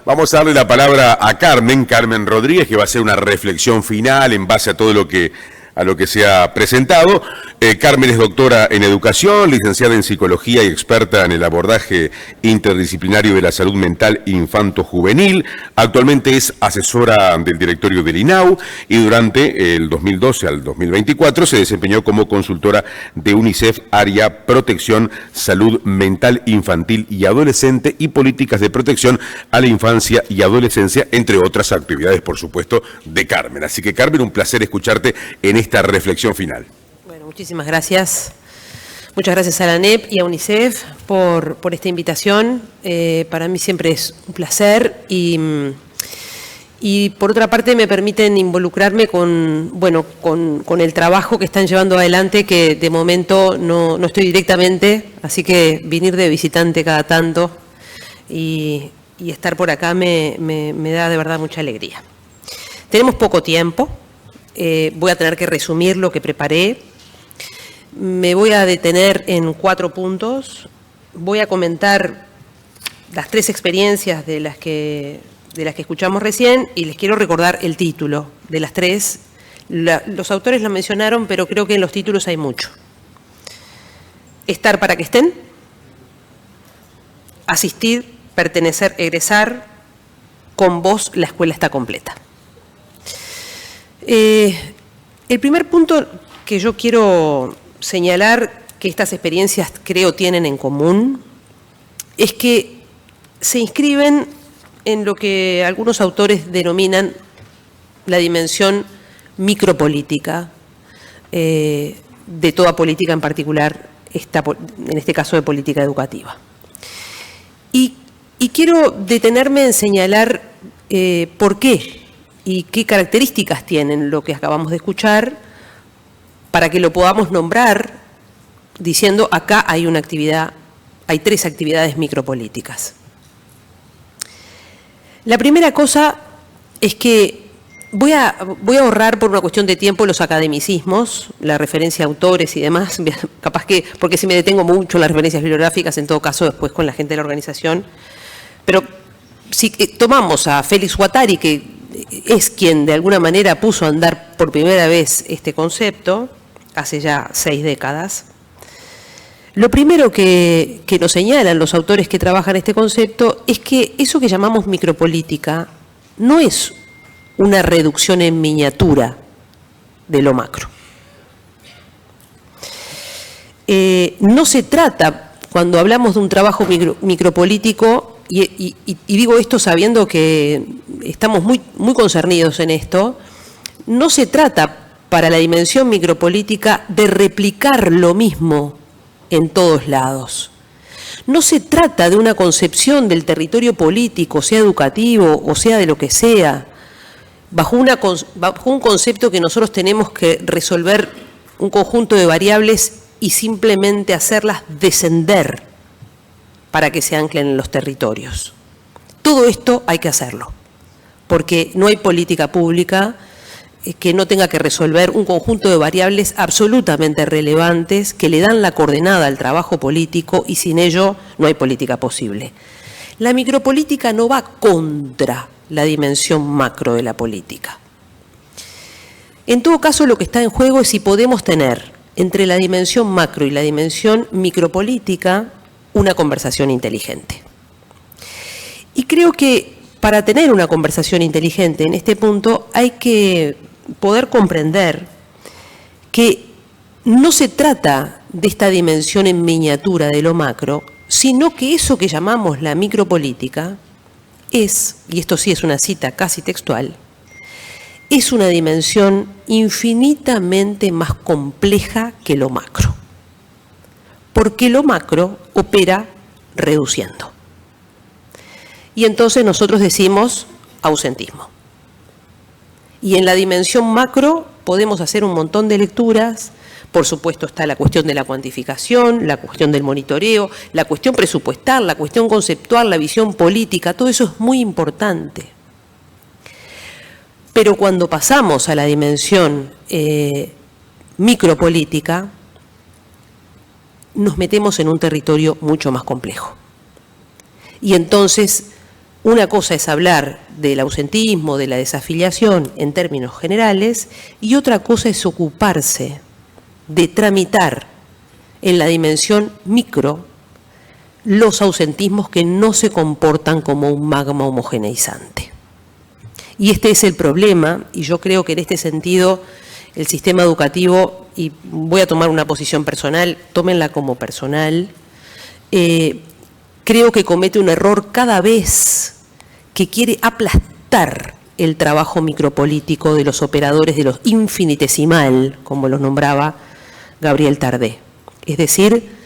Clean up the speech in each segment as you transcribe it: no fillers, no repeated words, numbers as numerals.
Vamos a darle la palabra a Carmen Rodríguez, que va a hacer una reflexión final en base a todo lo que se ha presentado. Carmen es doctora en educación, licenciada en psicología y experta en el abordaje interdisciplinario de la salud mental infanto-juvenil. Actualmente es asesora del directorio del INAU y durante el 2012 al 2024 se desempeñó como consultora de UNICEF, área protección, salud mental infantil y adolescente y políticas de protección a la infancia y adolescencia, entre otras actividades, por supuesto, de Carmen. Así que, Carmen, un placer escucharte en esta reflexión final. Bueno, muchísimas gracias. Muchas gracias a la ANEP y a UNICEF por esta invitación. Para mí siempre es un placer y por otra parte me permiten involucrarme con el trabajo que están llevando adelante, que de momento no estoy directamente, así que venir de visitante cada tanto y estar por acá me da de verdad mucha alegría. Tenemos poco tiempo. Voy a tener que resumir lo que preparé. Me voy a detener en 4 puntos. Voy a comentar las 3 experiencias de las que escuchamos recién y les quiero recordar el título de las 3. Los autores lo mencionaron, pero creo que en los títulos hay mucho. Estar para que estén. Asistir, pertenecer, egresar. Con vos la escuela está completa. El primer punto que yo quiero señalar que estas experiencias creo tienen en común es que se inscriben en lo que algunos autores denominan la dimensión micropolítica de toda política, en particular en este caso de política educativa. Y quiero detenerme en señalar por qué y qué características tienen lo que acabamos de escuchar para que lo podamos nombrar diciendo acá hay una actividad, hay 3 actividades micropolíticas. La primera cosa es que voy a ahorrar por una cuestión de tiempo los academicismos, la referencia a autores y demás, capaz que, porque si me detengo mucho en las referencias bibliográficas, en todo caso después con la gente de la organización, pero si tomamos a Félix Guattari, que es quien de alguna manera puso a andar por primera vez este concepto, hace ya 6 décadas. Lo primero que nos señalan los autores que trabajan este concepto es que eso que llamamos micropolítica no es una reducción en miniatura de lo macro. No se trata, cuando hablamos de un trabajo micropolítico, y digo esto sabiendo que estamos muy concernidos en esto, no se trata para la dimensión micropolítica de replicar lo mismo en todos lados. No se trata de una concepción del territorio político, sea educativo o sea de lo que sea, bajo un concepto que nosotros tenemos que resolver un conjunto de variables y simplemente hacerlas descender para que se anclen en los territorios. Todo esto hay que hacerlo, porque no hay política pública que no tenga que resolver un conjunto de variables absolutamente relevantes que le dan la coordenada al trabajo político y sin ello no hay política posible. La micropolítica no va contra la dimensión macro de la política. En todo caso, lo que está en juego es si podemos tener entre la dimensión macro y la dimensión micropolítica una conversación inteligente. Y creo que para tener una conversación inteligente en este punto hay que poder comprender que no se trata de esta dimensión en miniatura de lo macro, sino que eso que llamamos la micropolítica es, y esto sí es una cita casi textual, es una dimensión infinitamente más compleja que lo macro, porque lo macro opera reduciendo. Y entonces nosotros decimos ausentismo. Y en la dimensión macro podemos hacer un montón de lecturas. Por supuesto está la cuestión de la cuantificación, la cuestión del monitoreo, la cuestión presupuestal, la cuestión conceptual, la visión política, todo eso es muy importante. Pero cuando pasamos a la dimensión micropolítica, nos metemos en un territorio mucho más complejo. Y entonces Una cosa es hablar del ausentismo, de la desafiliación en términos generales, y otra cosa es ocuparse de tramitar en la dimensión micro los ausentismos que no se comportan como un magma homogeneizante. Y este es el problema, y yo creo que en este sentido el sistema educativo, y voy a tomar una posición personal, tómenla como personal, creo que comete un error cada vez que quiere aplastar el trabajo micropolítico de los operadores de los infinitesimal, como los nombraba Gabriel Tardé. Es decir,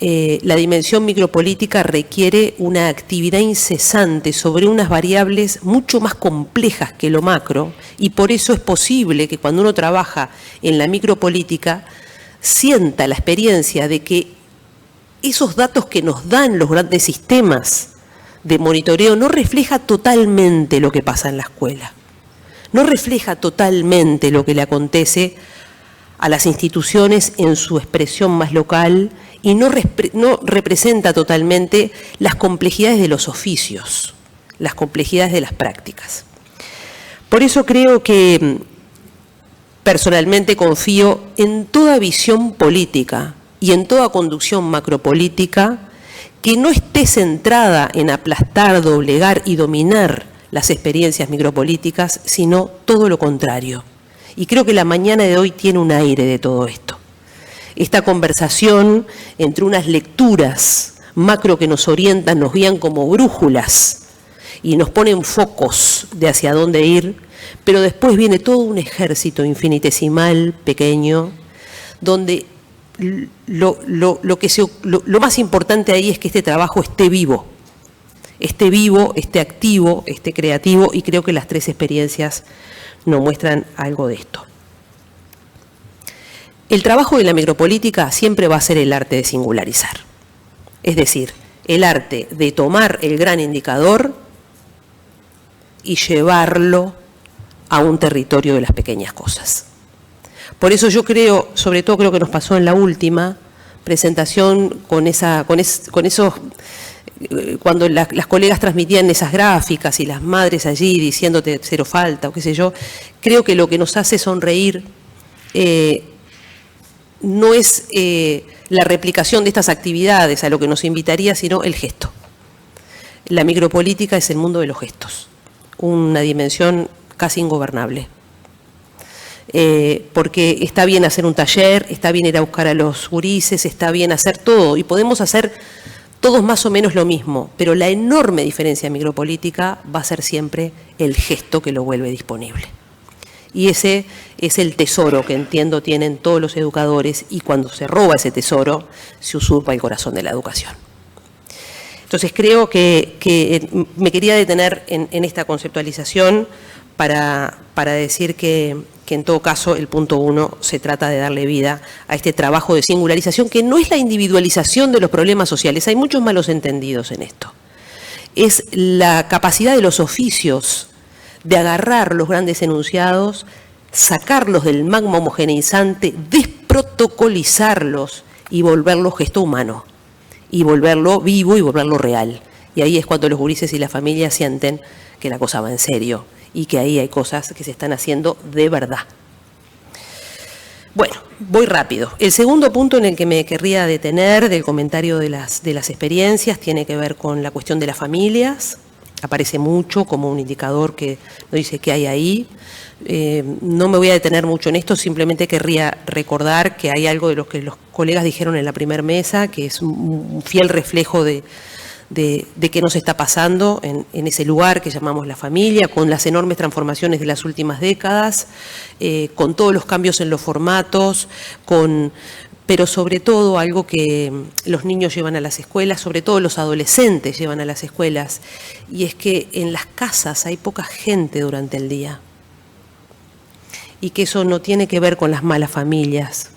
la dimensión micropolítica requiere una actividad incesante sobre unas variables mucho más complejas que lo macro, y por eso es posible que cuando uno trabaja en la micropolítica sienta la experiencia de que esos datos que nos dan los grandes sistemas de monitoreo no refleja totalmente lo que pasa en la escuela, no refleja totalmente lo que le acontece a las instituciones en su expresión más local, y no representa totalmente las complejidades de los oficios, las complejidades de las prácticas. Por eso creo que personalmente confío en toda visión política y en toda conducción macropolítica que no esté centrada en aplastar, doblegar y dominar las experiencias micropolíticas, sino todo lo contrario. Y creo que la mañana de hoy tiene un aire de todo esto. Esta conversación entre unas lecturas macro que nos orientan, nos guían como brújulas y nos ponen focos de hacia dónde ir, pero después viene todo un ejército infinitesimal, pequeño, donde lo más importante ahí es que este trabajo esté vivo, esté activo, esté creativo, y creo que las tres experiencias nos muestran algo de esto. El trabajo de la micropolítica siempre va a ser el arte de singularizar, es decir, el arte de tomar el gran indicador y llevarlo a un territorio de las pequeñas cosas. Por eso yo creo, sobre todo creo que nos pasó en la última presentación con esos, cuando las colegas transmitían esas gráficas y las madres allí diciéndote cero falta o qué sé yo, creo que lo que nos hace sonreír no es la replicación de estas actividades a lo que nos invitaría, sino el gesto. La micropolítica es el mundo de los gestos, una dimensión casi ingobernable. Porque está bien hacer un taller, está bien ir a buscar a los gurises, está bien hacer todo, y podemos hacer todos más o menos lo mismo, pero la enorme diferencia micropolítica va a ser siempre el gesto que lo vuelve disponible. Y ese es el tesoro que entiendo tienen todos los educadores, y cuando se roba ese tesoro, se usurpa el corazón de la educación. Entonces creo que me quería detener en esta conceptualización para decir que en todo caso el punto 1 se trata de darle vida a este trabajo de singularización, que no es la individualización de los problemas sociales, hay muchos malos entendidos en esto. Es la capacidad de los oficios de agarrar los grandes enunciados, sacarlos del magma homogeneizante, desprotocolizarlos y volverlos gesto humano, y volverlo vivo y volverlo real. Y ahí es cuando los gurises y las familias sienten que la cosa va en serio y que ahí hay cosas que se están haciendo de verdad. Bueno, voy rápido. El segundo punto en el que me querría detener del comentario de las experiencias tiene que ver con la cuestión de las familias. Aparece mucho como un indicador que nos dice qué hay ahí. No me voy a detener mucho en esto, simplemente querría recordar que hay algo de lo que los colegas dijeron en la primera mesa, que es un fiel reflejo de qué nos está pasando en ese lugar que llamamos la familia, con las enormes transformaciones de las últimas décadas, con todos los cambios en los formatos, pero sobre todo algo que los niños llevan a las escuelas, sobre todo los adolescentes llevan a las escuelas, y es que en las casas hay poca gente durante el día, y que eso no tiene que ver con las malas familias.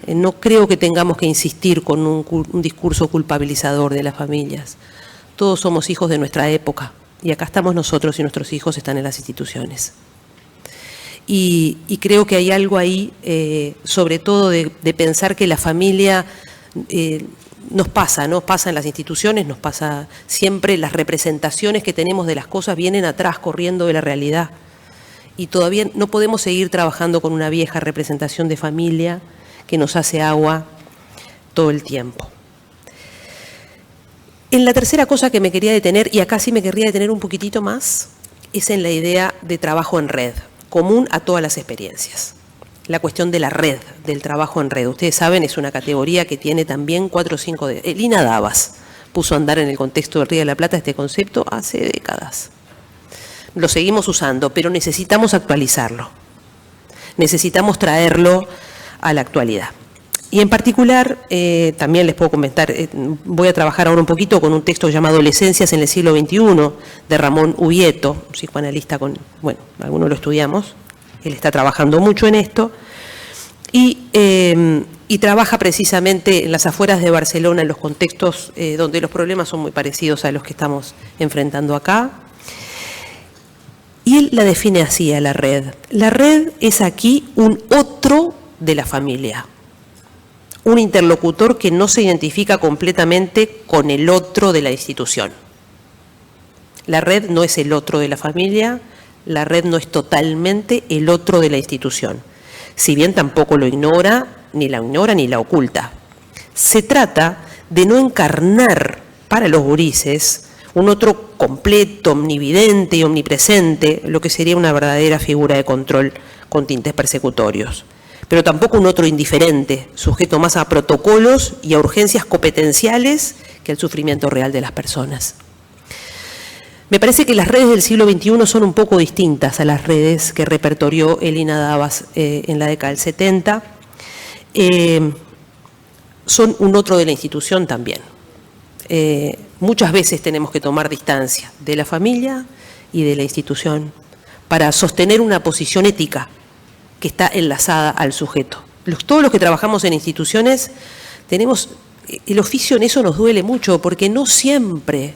No creo que tengamos que insistir con un discurso culpabilizador de las familias. Todos somos hijos de nuestra época, y acá estamos nosotros y nuestros hijos están en las instituciones. Y creo que hay algo ahí, sobre todo de pensar que la familia nos pasa en las instituciones, nos pasa siempre, las representaciones que tenemos de las cosas vienen atrás, corriendo de la realidad. Y todavía no podemos seguir trabajando con una vieja representación de familia que nos hace agua todo el tiempo. En la tercera cosa que me quería detener, y acá sí me querría detener un poquitito más, es en la idea de trabajo en red, común a todas las experiencias. La cuestión de la red, del trabajo en red. Ustedes saben, es una categoría que tiene también 4 o 5... Lina Davas puso a andar en el contexto del Río de la Plata este concepto hace décadas. Lo seguimos usando, pero necesitamos actualizarlo. Necesitamos traerlo a la actualidad. Y en particular, también les puedo comentar, voy a trabajar ahora un poquito con un texto llamado Adolescencias en el siglo XXI, de Ramón Ubieto, un psicoanalista bueno, algunos lo estudiamos, él está trabajando mucho en esto, y trabaja precisamente en las afueras de Barcelona, en los contextos donde los problemas son muy parecidos a los que estamos enfrentando acá. Y él la define así a la red. La red es aquí un otro de la familia. Un interlocutor que no se identifica completamente con el otro de la institución. La red no es el otro de la familia, la red no es totalmente el otro de la institución. Si bien tampoco lo ignora, ni la oculta. Se trata de no encarnar para los gurises un otro completo, omnividente y omnipresente, lo que sería una verdadera figura de control con tintes persecutorios. Pero tampoco un otro indiferente, sujeto más a protocolos y a urgencias competenciales que al sufrimiento real de las personas. Me parece que las redes del siglo XXI son un poco distintas a las redes que repertorió Lina Davas en la década del 70. Son un otro de la institución también. Muchas veces tenemos que tomar distancia de la familia y de la institución para sostener una posición ética que está enlazada al sujeto. Todos los que trabajamos en instituciones tenemos, el oficio en eso nos duele mucho, porque no siempre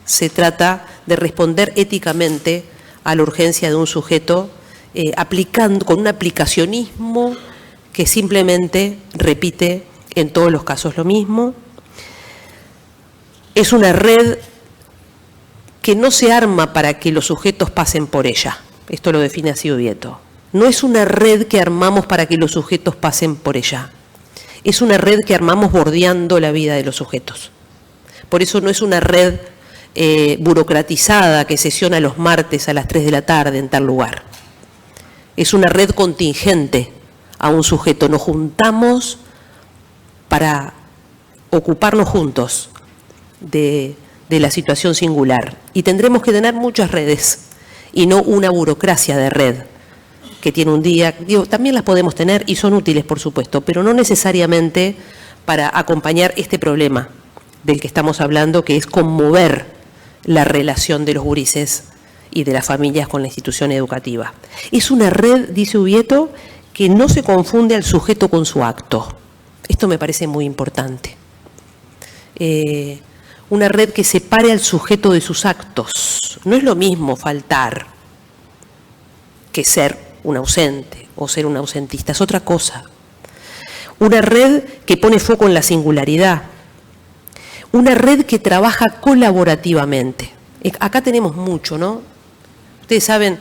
se trata de responder éticamente a la urgencia de un sujeto aplicando con un aplicacionismo que simplemente repite en todos los casos lo mismo. Es una red que no se arma para que los sujetos pasen por ella. Esto lo define así Ubieto. No es una red que armamos para que los sujetos pasen por ella. Es una red que armamos bordeando la vida de los sujetos. Por eso no es una red burocratizada que sesiona los martes a las 3 de la tarde en tal lugar. Es una red contingente a un sujeto. Nos juntamos para ocuparnos juntos de la situación singular. Y tendremos que tener muchas redes y no una burocracia de red que tiene un día. Digo, también las podemos tener y son útiles, por supuesto, pero no necesariamente para acompañar este problema del que estamos hablando, que es conmover la relación de los gurises y de las familias con la institución educativa. Es una red, dice Ubieto, que no se confunde al sujeto con su acto. Esto me parece muy importante. Una red que separe al sujeto de sus actos. No es lo mismo faltar que ser un ausente o ser un ausentista, es otra cosa. Una red que pone foco en la singularidad. Una red que trabaja colaborativamente. Acá tenemos mucho, ¿no? Ustedes saben,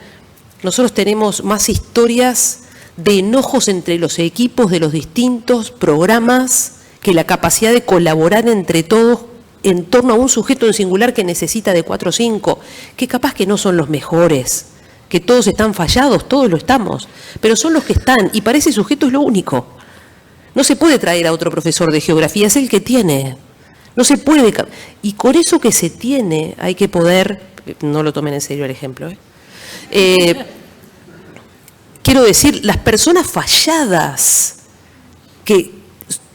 nosotros tenemos más historias de enojos entre los equipos de los distintos programas que la capacidad de colaborar entre todos en torno a un sujeto en singular que necesita de 4 o 5, que capaz que no son los mejores, que todos están fallados, todos lo estamos, pero son los que están, y para ese sujeto es lo único. No se puede traer a otro profesor de geografía, es el que tiene. No se puede, y con eso que se tiene hay que poder, no lo tomen en serio el ejemplo, quiero decir, las personas falladas, que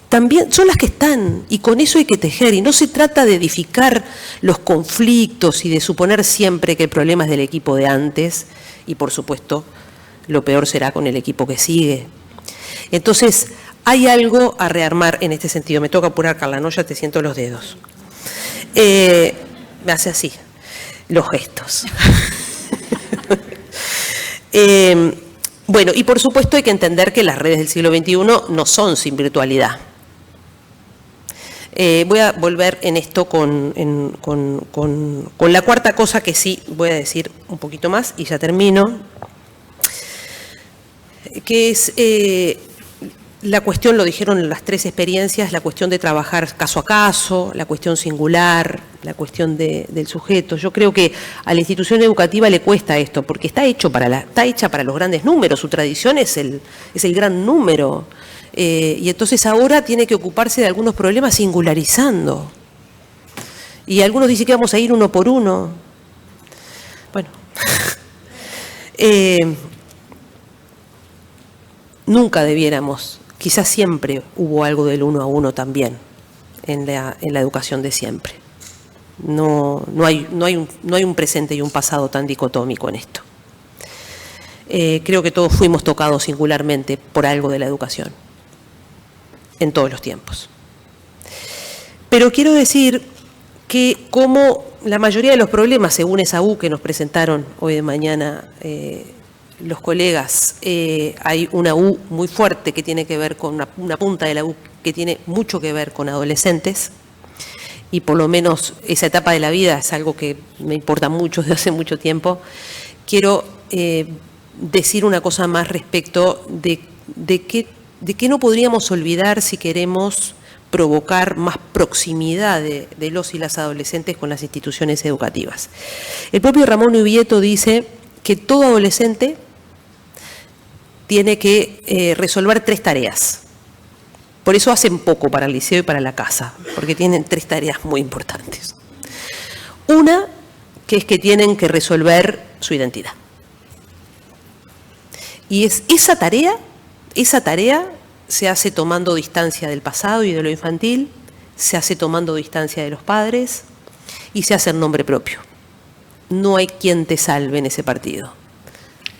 también son las que están, y con eso hay que tejer, y no se trata de edificar los conflictos y de suponer siempre que el problema es del equipo de antes, y por supuesto lo peor será con el equipo que sigue. Entonces, hay algo a rearmar en este sentido. Me toca apurar, Carla, ¿no? Ya te siento los dedos. Me hace así, los gestos. Bueno, y por supuesto hay que entender que las redes del siglo XXI no son sin virtualidad. Voy a volver en esto con la cuarta cosa que sí voy a decir un poquito más y ya termino, que es la cuestión, lo dijeron las tres experiencias, la cuestión de trabajar caso a caso, la cuestión singular, la cuestión del sujeto. Yo creo que a la institución educativa le cuesta esto, porque está hecha para los grandes números, su tradición es el gran número. Y entonces ahora tiene que ocuparse de algunos problemas singularizando. Y algunos dicen que vamos a ir uno por uno. Bueno, nunca debiéramos, quizás siempre hubo algo del uno a uno también en la educación de siempre. No hay un presente y un pasado tan dicotómico en esto. Creo que todos fuimos tocados singularmente por algo de la educación, en todos los tiempos. Pero quiero decir que como la mayoría de los problemas, según esa U que nos presentaron hoy de mañana los colegas, hay una U muy fuerte que tiene que ver con una punta de la U que tiene mucho que ver con adolescentes, y por lo menos esa etapa de la vida es algo que me importa mucho desde hace mucho tiempo. Quiero decir una cosa más respecto de qué no podríamos olvidar si queremos provocar más proximidad de los y las adolescentes con las instituciones educativas. El propio Ramón Ubieto dice que todo adolescente tiene que resolver 3 tareas. Por eso hacen poco para el liceo y para la casa, porque tienen 3 tareas muy importantes. Una, que es que tienen que resolver su identidad. Y esa tarea se hace tomando distancia del pasado y de lo infantil, se hace tomando distancia de los padres y se hace en nombre propio. No hay quien te salve en ese partido.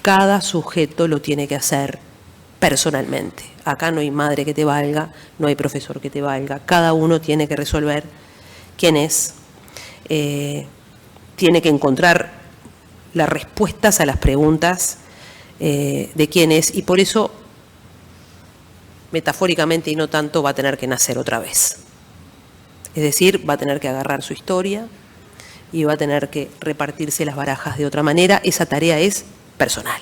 Cada sujeto lo tiene que hacer personalmente. Acá no hay madre que te valga, no hay profesor que te valga. Cada uno tiene que resolver quién es, tiene que encontrar las respuestas a las preguntas de quién es, y por eso, metafóricamente y no tanto, va a tener que nacer otra vez. Es decir, va a tener que agarrar su historia y va a tener que repartirse las barajas de otra manera. Esa tarea es personal.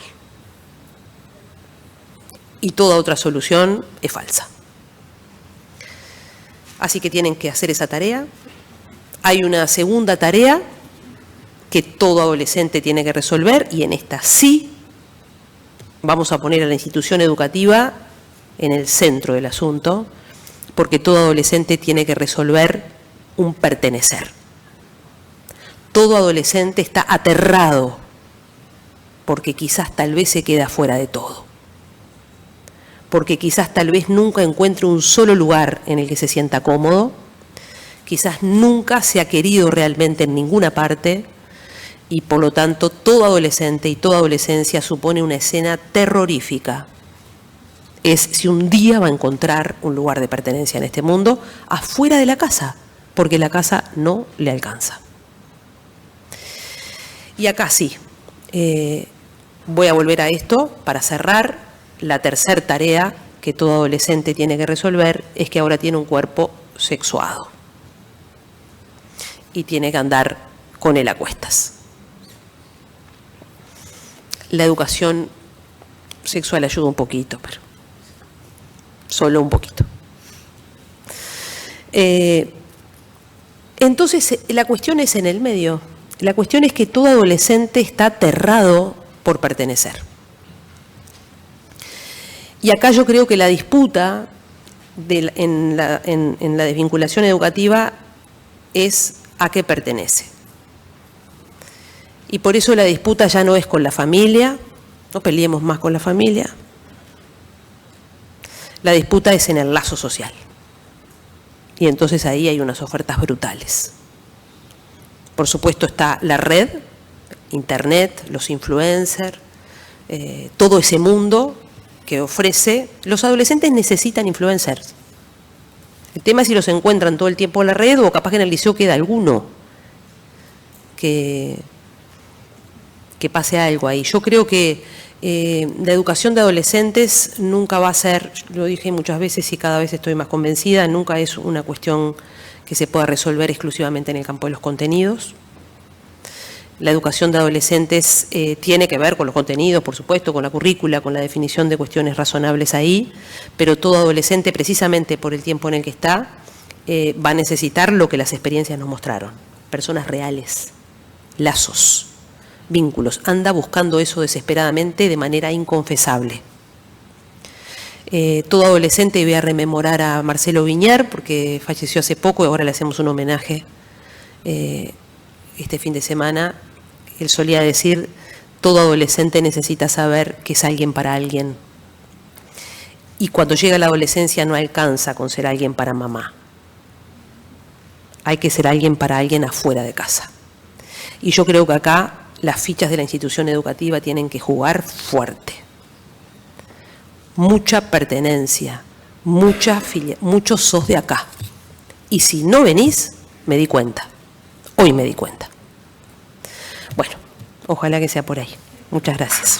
Y toda otra solución es falsa. Así que tienen que hacer esa tarea. Hay una segunda tarea que todo adolescente tiene que resolver, y en esta sí vamos a poner a la institución educativa en el centro del asunto, porque todo adolescente tiene que resolver un pertenecer. Todo adolescente está aterrado porque quizás tal vez se queda fuera de todo, porque quizás tal vez nunca encuentre un solo lugar en el que se sienta cómodo, quizás nunca se ha querido realmente en ninguna parte, y por lo tanto todo adolescente y toda adolescencia supone una escena terrorífica. Es si un día va a encontrar un lugar de pertenencia en este mundo afuera de la casa, porque la casa no le alcanza. Y acá sí, voy a volver a esto para cerrar. La tercera tarea que todo adolescente tiene que resolver es que ahora tiene un cuerpo sexuado y tiene que andar con él a cuestas. La educación sexual ayuda un poquito, pero solo un poquito. Entonces, la cuestión es en el medio. La cuestión es que todo adolescente está aterrado por pertenecer. Y acá yo creo que la disputa en la desvinculación educativa es a qué pertenece. Y por eso la disputa ya no es con la familia, no peleemos más con la familia. La disputa es en el lazo social. Y entonces ahí hay unas ofertas brutales. Por supuesto está la red, internet, los influencers, todo ese mundo que ofrece. Los adolescentes necesitan influencers. El tema es si los encuentran todo el tiempo en la red, o capaz que en el liceo queda alguno que que pase algo ahí. Yo creo que la educación de adolescentes nunca va a ser, lo dije muchas veces y cada vez estoy más convencida, nunca es una cuestión que se pueda resolver exclusivamente en el campo de los contenidos. La educación de adolescentes tiene que ver con los contenidos, por supuesto, con la currícula, con la definición de cuestiones razonables ahí, pero todo adolescente, precisamente por el tiempo en el que está, va a necesitar lo que las experiencias nos mostraron. Personas reales, lazos, vínculos. Anda buscando eso desesperadamente de manera inconfesable. Todo adolescente, voy a rememorar a Marcelo Viñar, porque falleció hace poco y ahora le hacemos un homenaje este fin de semana. Él solía decir, todo adolescente necesita saber que es alguien para alguien. Y cuando llega la adolescencia no alcanza con ser alguien para mamá. Hay que ser alguien para alguien afuera de casa. Y yo creo que acá las fichas de la institución educativa tienen que jugar fuerte. Mucha pertenencia, muchos sos de acá. Y si no venís, me di cuenta. Hoy me di cuenta. Bueno, ojalá que sea por ahí. Muchas gracias.